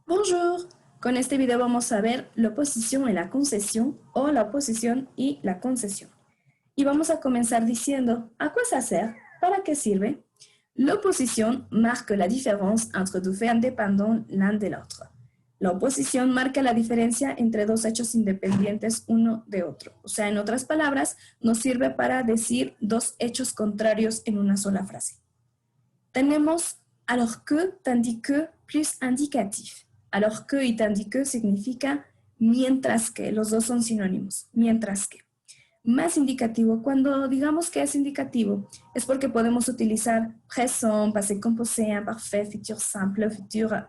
Bonjour! Con este video vamos a ver la oposición y la concesión o la oposición y la concesión. Y vamos a comenzar diciendo ¿a quoi ça sert? ¿Para qué sirve? L'opposition marque la différence entre deux faits indépendants l'un de l'autre. La oposición marca la diferencia entre dos hechos independientes uno de otro. O sea, en otras palabras, nos sirve para decir dos hechos contrarios en una sola frase. Tenemos alors que, tandis que, plus indicatif. Alors que y tandis que significa mientras que, los dos son sinónimos, mientras que. Más indicativo, cuando digamos que es indicativo, es porque podemos utilizar présent, passé composé, imparfait, futur simple, futur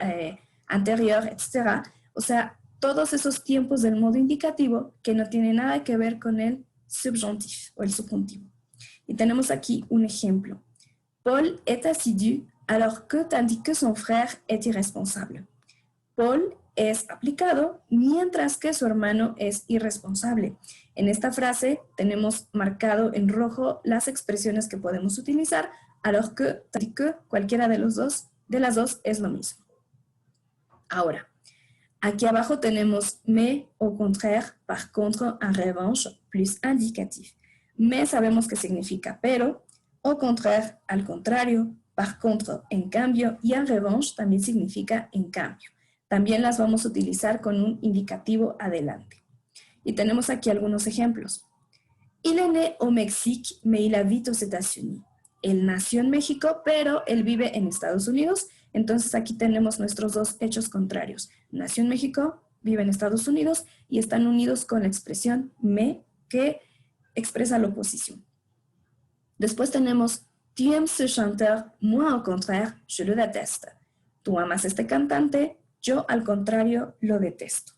anterior, etc. O sea, todos esos tiempos del modo indicativo que no tienen nada que ver con el subjonctif o el subjuntivo. Y tenemos aquí un ejemplo. Paul est assidu alors que tandis que son frère est irresponsable. Paul es aplicado mientras que su hermano es irresponsable. En esta frase tenemos marcado en rojo las expresiones que podemos utilizar, alors que, tandis que, cualquiera de las dos es lo mismo. Ahora, aquí abajo tenemos mais, au contraire, par contre, en revanche, plus indicatif. Mais sabemos que significa pero, au contraire, al contrario, par contre, en cambio, y en revanche también significa en cambio. También las vamos a utilizar con un indicativo adelante. Y tenemos aquí algunos ejemplos. Il est né au Mexique, mais il habite aux États-Unis. Él nació en México, pero él vive en Estados Unidos. Entonces aquí tenemos nuestros dos hechos contrarios. Nació en México, vive en Estados Unidos y están unidos con la expresión mais que expresa la oposición. Después tenemos tu aimes ce chanteur, moi au contraire, je le déteste. Tú amas a este cantante, yo al contrario lo detesto.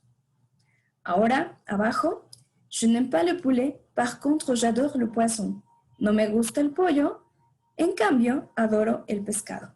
Ahora, abajo, je n'aime pas le poulet, par contre j'adore le poisson. No me gusta el pollo, en cambio adoro el pescado.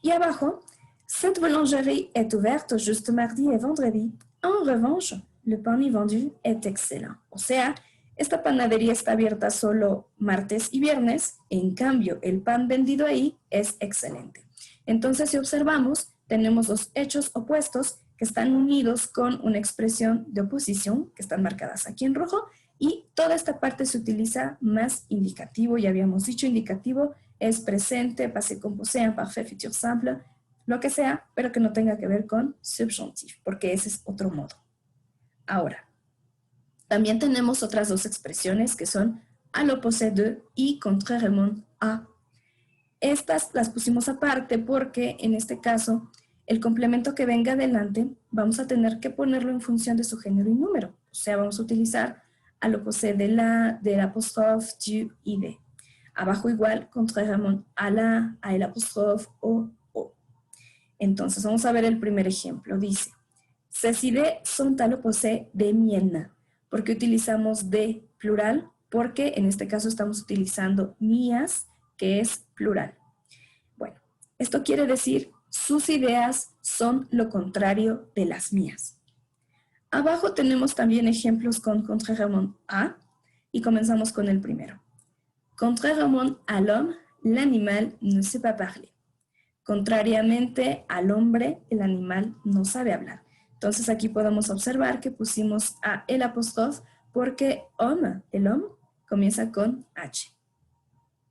Y abajo, cette boulangerie est ouverte juste mardi et vendredi. En revanche, le pain y vendu est excellent. O sea, esta panadería está abierta solo martes y viernes, en cambio el pan vendido ahí es excelente. Entonces, si observamos, tenemos dos hechos opuestos que están unidos con una expresión de oposición, que están marcadas aquí en rojo, y toda esta parte se utiliza más indicativo. Ya habíamos dicho, indicativo es presente, passé composé, imparfait, futur simple, lo que sea, pero que no tenga que ver con subjonctif, porque ese es otro modo. Ahora, también tenemos otras dos expresiones que son à l'opposé de y contrairement à. Estas las pusimos aparte porque en este caso el complemento que venga adelante vamos a tener que ponerlo en función de su género y número. O sea, vamos a utilizar à l'opposé de la, del apóstrofe, du y de. Abajo igual, contrairement à la, a el apóstrofe o. Entonces vamos a ver el primer ejemplo. Dice, ces idées sont à l'opposé de miennes. ¿Por qué utilizamos de plural? Porque en este caso estamos utilizando mías, que es plural. Bueno, esto quiere decir sus ideas son lo contrario de las mías. Abajo tenemos también ejemplos con contrairement à y comenzamos con el primero. Contrairement à l'homme, l'animal ne sait pas parler. Contrariamente al hombre, el animal no sabe hablar. Entonces aquí podemos observar que pusimos a el apóstrofe porque homme, el homme, comienza con H.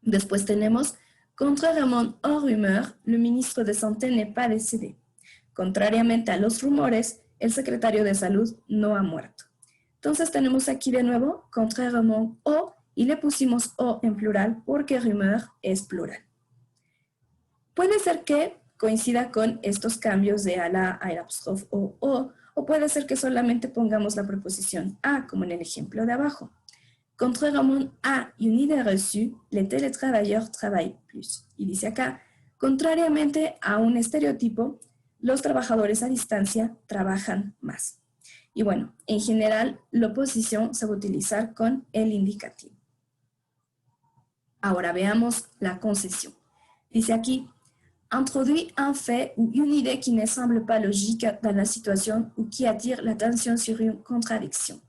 Después tenemos, contrairement aux rumeurs, le ministre de Santé n'est pas décédé. Contrariamente a los rumores, el secretario de Salud no ha muerto. Entonces tenemos aquí de nuevo, contrairement au, y le pusimos o en plural porque rumeur es plural. Puede ser que coincida con estos cambios de a la, a el apóstrofe o puede ser que solamente pongamos la preposición a, como en el ejemplo de abajo. Contrairement à une idée reçue, les télétravailleurs travaillent plus. Y dice acá, contrariamente a un estereotipo, los trabajadores a distancia trabajan más. Y bueno, en general, la oposición se va a utilizar con el indicativo. Ahora veamos la concesión. Dice aquí, introduit un fait ou une idée qui ne semble pas logique dans la situation ou qui attire l'attention sur une contradiction.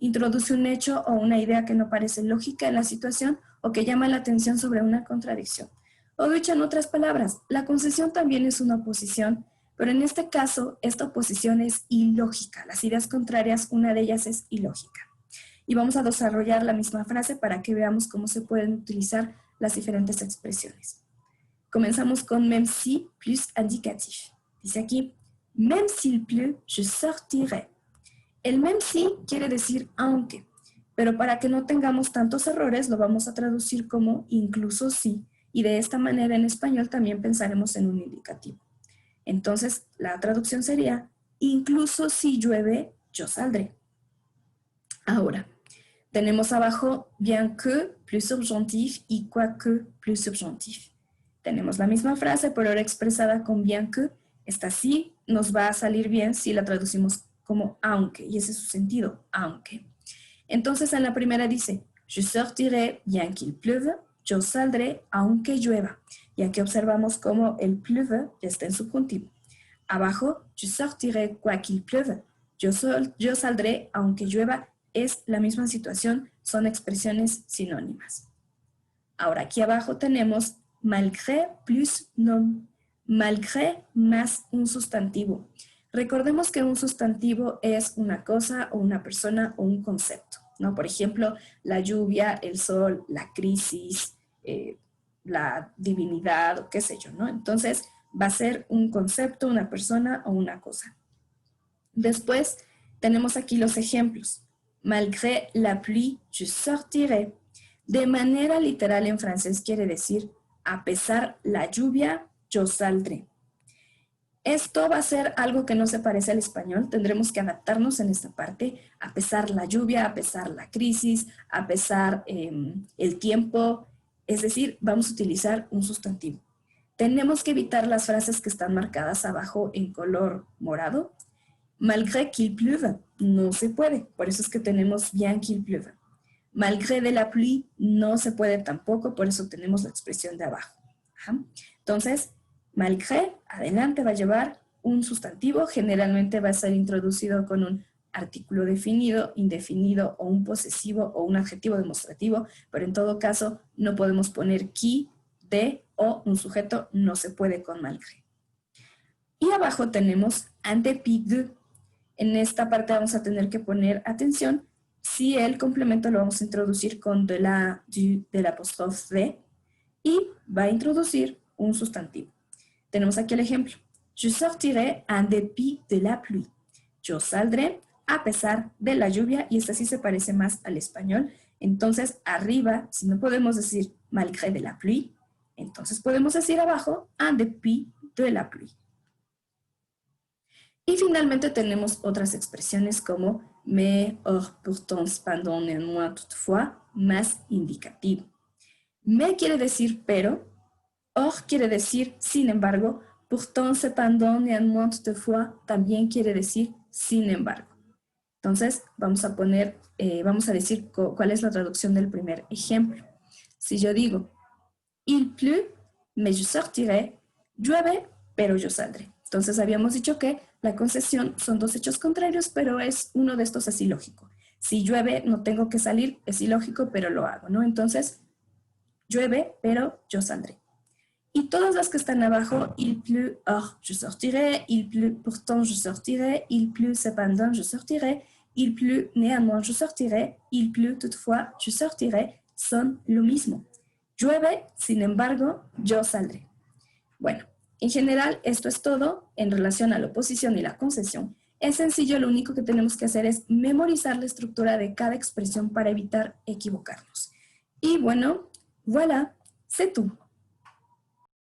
Introduce un hecho o una idea que no parece lógica en la situación o que llama la atención sobre una contradicción. O dicho en otras palabras, la concesión también es una oposición, pero en este caso esta oposición es ilógica. Las ideas contrarias, una de ellas es ilógica. Y vamos a desarrollar la misma frase para que veamos cómo se pueden utilizar las diferentes expresiones. Comenzamos con même si plus indicatif. Dice aquí, même s'il pleut, je sortirai. El même si quiere decir aunque, pero para que no tengamos tantos errores lo vamos a traducir como incluso si, y de esta manera en español también pensaremos en un indicativo. Entonces la traducción sería, incluso si llueve, yo saldré. Ahora, tenemos abajo bien que plus subjonctif y quoique plus subjonctif. Tenemos la misma frase, pero ahora expresada con bien que. Esta sí nos va a salir bien si la traducimos como aunque, y ese es su sentido, aunque. Entonces en la primera dice, je sortirai bien qu'il pleuve, yo saldré aunque llueva. Y aquí observamos cómo el pleuve ya está en subjuntivo. Abajo, je sortirai quoi qu'il pleuve, yo saldré aunque llueva, es la misma situación, son expresiones sinónimas. Ahora aquí abajo tenemos malgré plus nom. Malgré más un sustantivo. Recordemos que un sustantivo es una cosa o una persona o un concepto, ¿no? Por ejemplo, la lluvia, el sol, la crisis, la divinidad o qué sé yo, ¿no? Entonces va a ser un concepto, una persona o una cosa. Después tenemos aquí los ejemplos. Malgré la pluie, je sortirai. De manera literal en francés quiere decir a pesar la lluvia, yo saldré. Esto va a ser algo que no se parece al español, tendremos que adaptarnos en esta parte, a pesar la lluvia, a pesar la crisis, a pesar el tiempo, es decir, vamos a utilizar un sustantivo. Tenemos que evitar las frases que están marcadas abajo en color morado. Malgré qu'il pleuve, no se puede, por eso es que tenemos bien qu'il pleuve. Malgré de la pluie, no se puede tampoco, por eso tenemos la expresión de abajo. Ajá. Entonces, malgré, adelante va a llevar un sustantivo, generalmente va a ser introducido con un artículo definido, indefinido o un posesivo o un adjetivo demostrativo, pero en todo caso no podemos poner qui, de o un sujeto, no se puede con malgré. Y abajo tenemos en dépit de. En esta parte vamos a tener que poner atención si el complemento lo vamos a introducir con de la, du, del apóstrofe de y va a introducir un sustantivo. Tenemos aquí el ejemplo. Je sortirai en dépit de la pluie. Yo saldré a pesar de la lluvia, y esta sí se parece más al español. Entonces, arriba, si no podemos decir malgré de la pluie, entonces podemos decir abajo en dépit de la pluie. Y finalmente tenemos otras expresiones como mais, or, pourtant, cependant, néanmoins, toutefois, más indicativo. Mais quiere decir pero, or quiere decir sin embargo, pourtant, cependant, néanmoins, toutefois, también quiere decir sin embargo. Entonces, vamos a decir cuál es la traducción del primer ejemplo. Si yo digo, il pleut, mais je sortirai, llueve, pero yo saldré. Entonces, habíamos dicho que la concesión son dos hechos contrarios, pero es uno de estos es ilógico. Si llueve, no tengo que salir, es ilógico, pero lo hago, ¿no? Entonces, llueve, pero yo saldré. Y todas las que están abajo, il pleut, or je sortirai, il pleut, pourtant je sortirai, il pleut, cependant je sortirai, il pleut, néanmoins je sortirai, il pleut, toutefois je sortirai, son lo mismo. Llueve, sin embargo, yo saldré. Bueno, en general esto es todo en relación a la oposición y la concesión. Es sencillo, lo único que tenemos que hacer es memorizar la estructura de cada expresión para evitar equivocarnos. Y bueno, voilà, c'est tout.